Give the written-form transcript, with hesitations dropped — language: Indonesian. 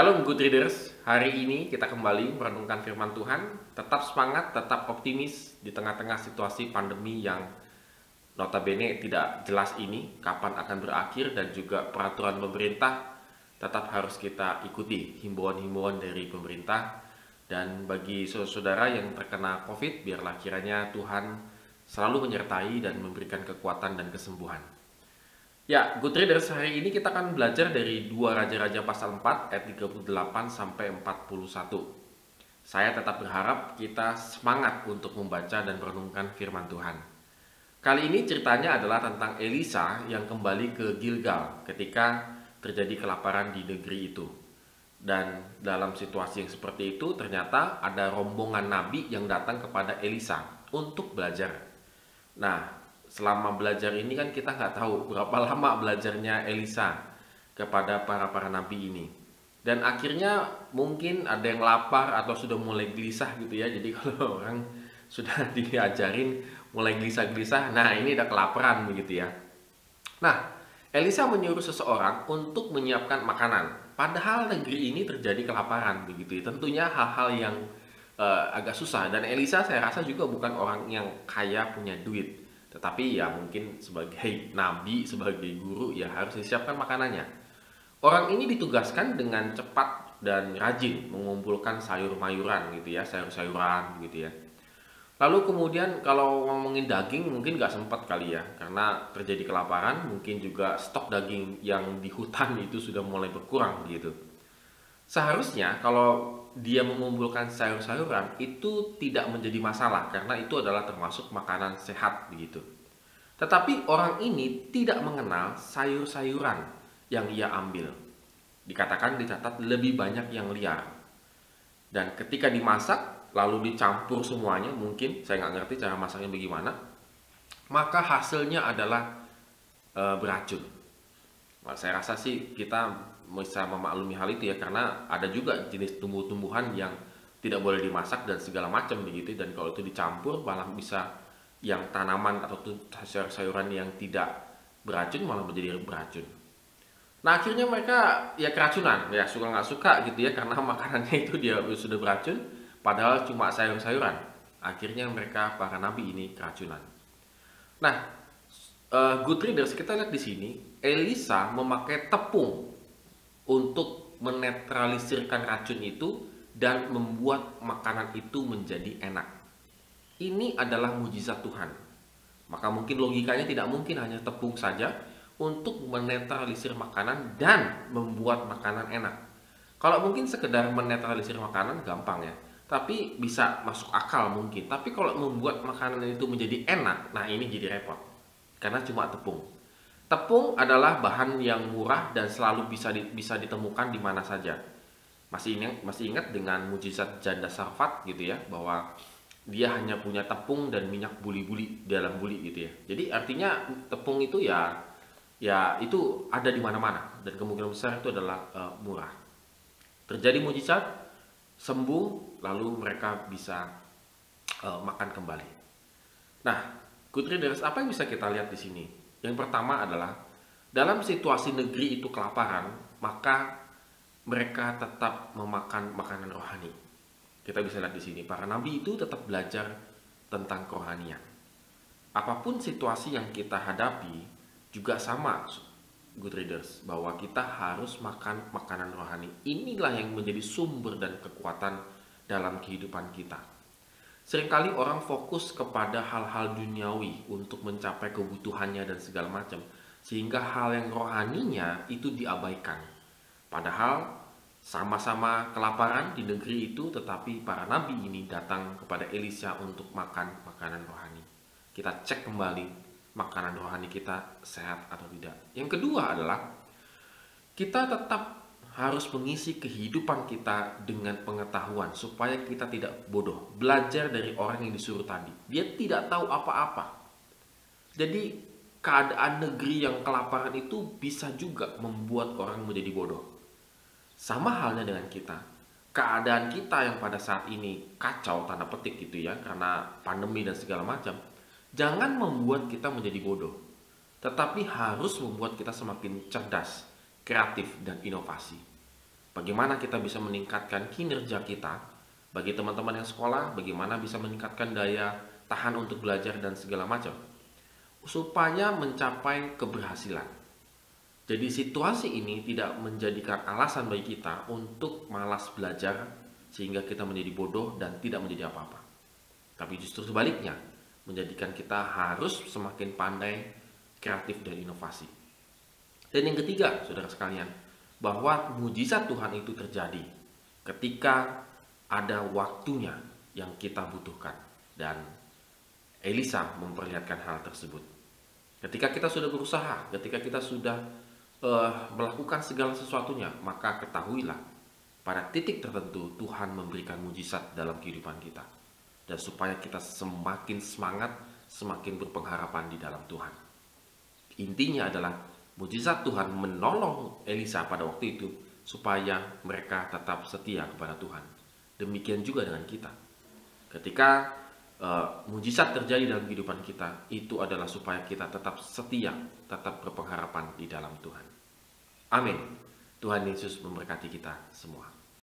Shalom Good Readers, hari ini kita kembali merenungkan firman Tuhan. Tetap semangat, tetap optimis di tengah-tengah situasi pandemi yang notabene tidak jelas ini kapan akan berakhir, dan juga peraturan pemerintah tetap harus kita ikuti himbauan-himbauan dari pemerintah. Dan bagi saudara-saudara yang terkena COVID, biarlah kiranya Tuhan selalu menyertai dan memberikan kekuatan dan kesembuhan. Ya, Good Readers, hari ini kita akan belajar dari 2 Raja-Raja pasal 4 ayat 38 sampai 41. Saya tetap berharap kita semangat untuk membaca dan merenungkan firman Tuhan. Kali ini ceritanya adalah tentang Elisa yang kembali ke Gilgal ketika terjadi kelaparan di negeri itu. Dan dalam situasi yang seperti itu ternyata ada rombongan nabi yang datang kepada Elisa untuk belajar. Nah, selama belajar ini kan kita nggak tahu berapa lama belajarnya Elisa kepada para nabi ini. Dan akhirnya mungkin ada yang lapar atau sudah mulai gelisah gitu ya. Jadi kalau orang sudah diajarin mulai gelisah-gelisah, nah ini udah kelaparan begitu ya. Nah, Elisa menyuruh seseorang untuk menyiapkan makanan. Padahal negeri ini terjadi kelaparan begitu ya. Tentunya hal-hal yang agak susah. Dan Elisa saya rasa juga bukan orang yang kaya punya duit. Tetapi ya mungkin sebagai nabi, sebagai guru ya harus disiapkan makanannya. Orang ini ditugaskan dengan cepat dan rajin mengumpulkan sayur-mayuran gitu ya, sayur-sayuran gitu ya. Lalu kemudian kalau ngomongin daging mungkin nggak sempat kali ya, karena terjadi kelaparan, mungkin juga stok daging yang di hutan itu sudah mulai berkurang gitu. Seharusnya kalau dia mengumpulkan sayur-sayuran itu tidak menjadi masalah karena itu adalah termasuk makanan sehat begitu. Tetapi orang ini tidak mengenal sayur-sayuran yang ia ambil. Dikatakan dicatat lebih banyak yang liar. Dan ketika dimasak lalu dicampur semuanya, mungkin saya nggak ngerti cara masaknya bagaimana, maka hasilnya adalah beracun. Nah, saya rasa sih kita bisa memaklumi hal itu ya, karena ada juga jenis tumbuh-tumbuhan yang tidak boleh dimasak dan segala macam begitu, dan kalau itu dicampur malah bisa yang tanaman atau sayur-sayuran yang tidak beracun malah menjadi beracun. Nah, akhirnya mereka ya keracunan, ya suka nggak suka gitu ya, karena makanannya itu dia sudah beracun padahal cuma sayur-sayuran. Akhirnya mereka para nabi ini keracunan. Nah, Good Readers, kita lihat di sini Elisa memakai tepung untuk menetralisirkan racun itu dan membuat makanan itu menjadi enak. Ini adalah mujizat Tuhan. Maka mungkin logikanya tidak mungkin hanya tepung saja untuk menetralisir makanan dan membuat makanan enak. Kalau mungkin sekedar menetralisir makanan gampang ya, tapi bisa masuk akal mungkin. Tapi kalau membuat makanan itu menjadi enak, nah ini jadi repot. Karena cuma tepung. Tepung adalah bahan yang murah dan selalu bisa ditemukan di mana saja. Masih ingat dengan mujizat janda Sarfat gitu ya, bahwa dia hanya punya tepung dan minyak buli-buli dalam buli gitu ya. Jadi artinya tepung itu ya itu ada di mana-mana, dan kemungkinan besar itu adalah murah. Terjadi mujizat, sembuh, lalu mereka bisa makan kembali. Nah, Good Readers, apa yang bisa kita lihat di sini? Yang pertama adalah dalam situasi negeri itu kelaparan, maka mereka tetap memakan makanan rohani. Kita bisa lihat di sini, para nabi itu tetap belajar tentang kerohanian. Apapun situasi yang kita hadapi, juga sama, Good Readers, bahwa kita harus makan makanan rohani. Inilah yang menjadi sumber dan kekuatan dalam kehidupan kita. Seringkali orang fokus kepada hal-hal duniawi untuk mencapai kebutuhannya dan segala macam, sehingga hal yang rohaninya itu diabaikan. Padahal sama-sama kelaparan di negeri itu, tetapi para nabi ini datang kepada Elisa untuk makan makanan rohani. Kita cek kembali makanan rohani kita sehat atau tidak. Yang kedua adalah kita tetap harus mengisi kehidupan kita dengan pengetahuan supaya kita tidak bodoh. Belajar dari orang yang disuruh tadi. Dia tidak tahu apa-apa. Jadi keadaan negeri yang kelaparan itu bisa juga membuat orang menjadi bodoh. Sama halnya dengan kita. Keadaan kita yang pada saat ini kacau, tanda petik gitu ya, karena pandemi dan segala macam, jangan membuat kita menjadi bodoh, tetapi harus membuat kita semakin cerdas, kreatif, dan inovasi. Bagaimana kita bisa meningkatkan kinerja kita, bagi teman-teman yang sekolah, bagaimana bisa meningkatkan daya tahan untuk belajar dan segala macam, supaya mencapai keberhasilan. Jadi situasi ini tidak menjadikan alasan bagi kita untuk malas belajar sehingga kita menjadi bodoh dan tidak menjadi apa-apa. Tapi justru sebaliknya, menjadikan kita harus semakin pandai, kreatif, dan inovasi. Dan yang ketiga, saudara sekalian, bahwa mujizat Tuhan itu terjadi ketika ada waktunya yang kita butuhkan. Dan Elisa memperlihatkan hal tersebut. Ketika kita sudah berusaha, ketika kita sudah melakukan segala sesuatunya, maka ketahuilah pada titik tertentu Tuhan memberikan mujizat dalam kehidupan kita. Dan supaya kita semakin semangat, semakin berpengharapan di dalam Tuhan. Intinya adalah mujizat Tuhan menolong Elisa pada waktu itu supaya mereka tetap setia kepada Tuhan. Demikian juga dengan kita. Ketika mujizat terjadi dalam kehidupan kita, itu adalah supaya kita tetap setia, tetap berpengharapan di dalam Tuhan. Amin. Tuhan Yesus memberkati kita semua.